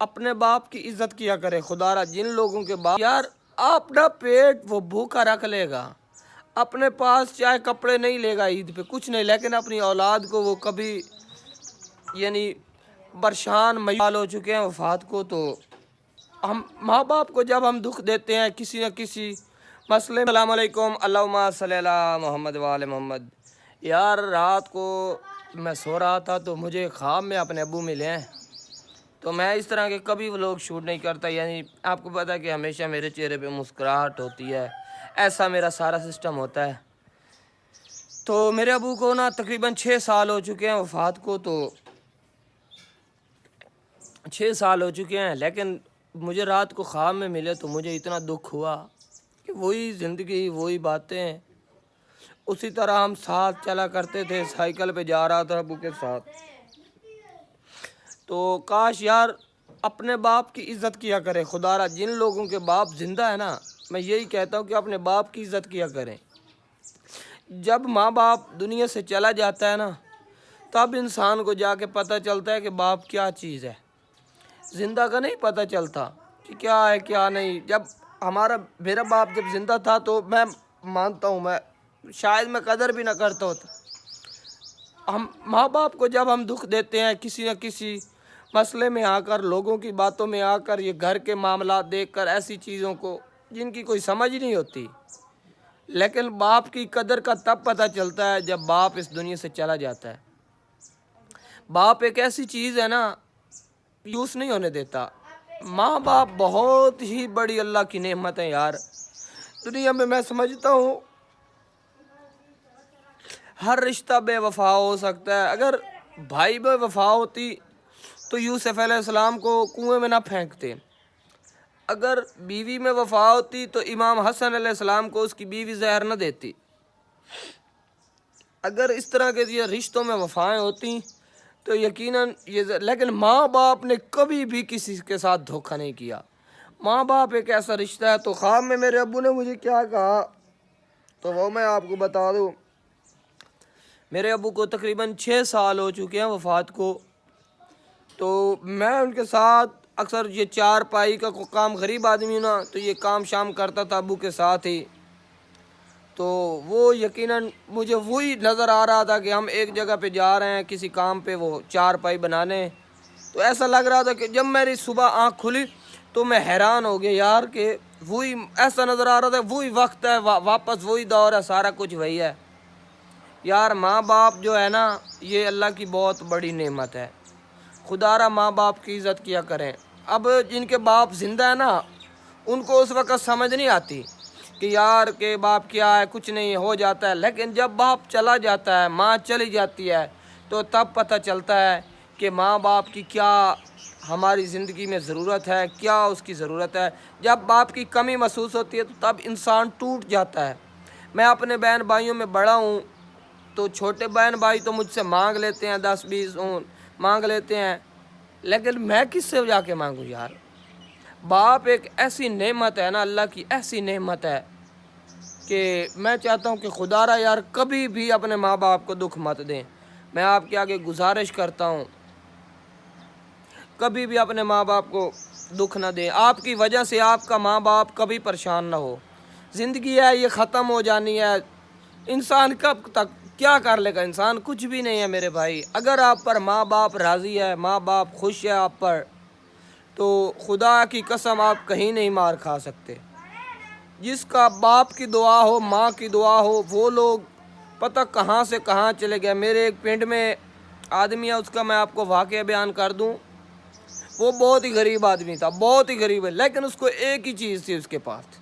اپنے باپ کی عزت کیا کرے خدا را. جن لوگوں کے باپ یار اپنا پیٹ وہ بھوکا رکھ لے گا، اپنے پاس چاہے کپڑے نہیں لے گا عید پہ کچھ نہیں، لیکن اپنی اولاد کو وہ کبھی یعنی پریشان میال ہو چکے ہیں وفات کو. تو ہم ماں باپ کو جب ہم دکھ دیتے ہیں کسی نہ کسی مسئلے. السلام علیکم، اللہم صلی علی محمد وآل محمد. یار رات کو میں سو رہا تھا تو مجھے خواب میں اپنے ابو ملے ہیں. تو میں اس طرح کے کبھی ولاگ شوٹ نہیں کرتا، یعنی آپ کو پتہ ہے کہ ہمیشہ میرے چہرے پہ مسکراہٹ ہوتی ہے، ایسا میرا سارا سسٹم ہوتا ہے. تو میرے ابو کو نا تقریباً 6 سال ہو چکے ہیں وفات کو. تو 6 سال ہو چکے ہیں، لیکن مجھے رات کو خواب میں ملے تو مجھے اتنا دکھ ہوا کہ وہی زندگی وہی باتیں اسی طرح ہم ساتھ چلا کرتے تھے. سائیکل پہ جا رہا تھا ابو کے ساتھ. تو کاش یار اپنے باپ کی عزت کیا کرے خدا را. جن لوگوں کے باپ زندہ ہے نا، میں یہی کہتا ہوں کہ اپنے باپ کی عزت کیا کریں. جب ماں باپ دنیا سے چلا جاتا ہے نا، تب انسان کو جا کے پتہ چلتا ہے کہ باپ کیا چیز ہے. زندہ کا نہیں پتہ چلتا کہ کیا ہے کیا نہیں. جب میرا باپ جب زندہ تھا تو میں مانتا ہوں میں شاید میں قدر بھی نہ کرتا ہوتا. ہم ماں باپ کو جب ہم دکھ دیتے ہیں کسی نہ کسی مسئلے میں آ کر، لوگوں کی باتوں میں آ کر، یہ گھر کے معاملات دیکھ کر، ایسی چیزوں کو جن کی کوئی سمجھ نہیں ہوتی، لیکن باپ کی قدر کا تب پتہ چلتا ہے جب باپ اس دنیا سے چلا جاتا ہے. باپ ایک ایسی چیز ہے نا، یوز نہیں ہونے دیتا. ماں باپ بہت ہی بڑی اللہ کی نعمت ہے یار دنیا میں سمجھتا ہوں ہر رشتہ بے وفا ہو سکتا ہے. اگر بھائی بے وفا ہوتی تو یوسف علیہ السلام کو کنویں میں نہ پھینکتے. اگر بیوی میں وفا ہوتی تو امام حسن علیہ السلام کو اس کی بیوی زہر نہ دیتی. اگر اس طرح کے یہ رشتوں میں وفائیں ہوتی تو یقیناً لیکن ماں باپ نے کبھی بھی کسی کے ساتھ دھوکہ نہیں کیا. ماں باپ ایک ایسا رشتہ ہے. تو خواب میں میرے ابو نے مجھے کیا کہا تو وہ میں آپ کو بتا دوں. میرے ابو کو تقریباً 6 سال ہو چکے ہیں وفات کو. تو میں ان کے ساتھ اکثر یہ 4 پائی کا کام، غریب آدمی نا تو یہ کام شام کرتا تھا ابو کے ساتھ ہی. تو وہ یقیناً مجھے وہی نظر آ رہا تھا کہ ہم ایک جگہ پہ جا رہے ہیں کسی کام پہ، وہ 4 پائی بنانے. تو ایسا لگ رہا تھا کہ جب میری صبح آنکھ کھلی تو میں حیران ہو گیا یار کہ وہی ایسا نظر آ رہا تھا، وہی وقت ہے، واپس وہی دور ہے، سارا کچھ وہی ہے. یار ماں باپ جو ہے نا، یہ اللہ کی بہت بڑی نعمت ہے. خدا را ماں باپ کی عزت کیا کریں. اب جن کے باپ زندہ ہے نا، ان کو اس وقت سمجھ نہیں آتی کہ یار کہ باپ کیا ہے، کچھ نہیں ہو جاتا ہے. لیکن جب باپ چلا جاتا ہے، ماں چلی جاتی ہے، تو تب پتہ چلتا ہے کہ ماں باپ کی کیا ہماری زندگی میں ضرورت ہے، کیا اس کی ضرورت ہے. جب باپ کی کمی محسوس ہوتی ہے تو تب انسان ٹوٹ جاتا ہے. میں اپنے بہن بھائیوں میں بڑا ہوں، تو چھوٹے بہن بھائی تو مجھ سے مانگ لیتے ہیں 10-20 مانگ لیتے ہیں، لیکن میں کس سے جا کے مانگوں یار. باپ ایک ایسی نعمت ہے نا، اللہ کی ایسی نعمت ہے کہ میں چاہتا ہوں کہ خدا را یار کبھی بھی اپنے ماں باپ کو دکھ مت دیں. میں آپ کے آگے گزارش کرتا ہوں کبھی بھی اپنے ماں باپ کو دکھ نہ دیں. آپ کی وجہ سے آپ کا ماں باپ کبھی پریشان نہ ہو. زندگی ہے یہ ختم ہو جانی ہے. انسان کب تک کیا کر لے گا؟ انسان کچھ بھی نہیں ہے میرے بھائی. اگر آپ پر ماں باپ راضی ہے، ماں باپ خوش ہے آپ پر، تو خدا کی قسم آپ کہیں نہیں مار کھا سکتے. جس کا باپ کی دعا ہو، ماں کی دعا ہو، وہ لوگ پتہ کہاں سے کہاں چلے گئے. میرے ایک پنڈ میں آدمی ہے، اس کا میں آپ کو واقعہ بیان کر دوں. وہ بہت ہی غریب آدمی تھا، بہت ہی غریب ہے، لیکن اس کو ایک ہی چیز تھی، اس کے پاس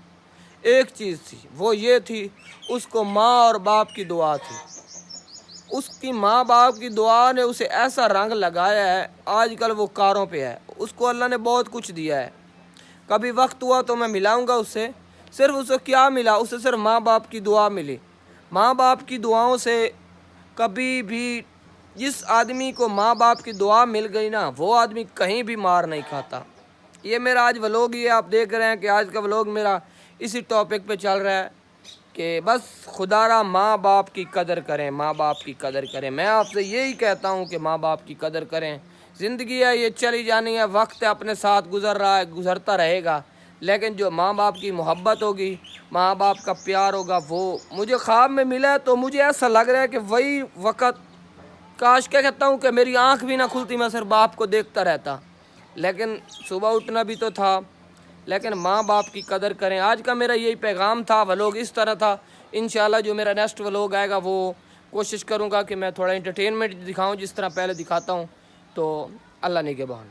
ایک چیز تھی، وہ یہ تھی اس کو ماں اور باپ کی دعا تھی. اس کی ماں باپ کی دعا نے اسے ایسا رنگ لگایا ہے، آج کل وہ کاروں پہ ہے. اس کو اللہ نے بہت کچھ دیا ہے. کبھی وقت ہوا تو میں ملاؤں گا اس سے. صرف اسے کیا ملا؟ اسے صرف ماں باپ کی دعا ملی. ماں باپ کی دعاؤں سے کبھی بھی جس آدمی کو ماں باپ کی دعا مل گئی نا، وہ آدمی کہیں بھی مار نہیں کھاتا. یہ میرا آج ولاگ ہی ہے، آپ دیکھ رہے ہیں کہ آج کا ولاگ میرا اسی ٹاپک پہ چل رہا ہے کہ بس خدا را ماں باپ کی قدر کریں، ماں باپ کی قدر کریں. میں آپ سے یہی کہتا ہوں کہ ماں باپ کی قدر کریں. زندگی ہے، یہ چلی جانی ہے، وقت ہے اپنے ساتھ گزر رہا ہے، گزرتا رہے گا، لیکن جو ماں باپ کی محبت ہوگی، ماں باپ کا پیار ہوگا، وہ مجھے خواب میں ملا ہے تو مجھے ایسا لگ رہا ہے کہ وہی وقت، کاش کیا کہتا ہوں کہ میری آنکھ بھی نہ کھلتی، میں صرف باپ کو دیکھتا رہتا، لیکن صبح اٹھنا بھی تو تھا۔ لیکن ماں باپ کی قدر کریں، آج کا میرا یہی پیغام تھا، ولوگ اس طرح تھا۔ انشاءاللہ جو میرا نیکسٹ ولوگ آئے گا وہ کوشش کروں گا کہ میں تھوڑا انٹرٹینمنٹ دکھاؤں جس طرح پہلے دکھاتا ہوں، تو اللہ نگہبان۔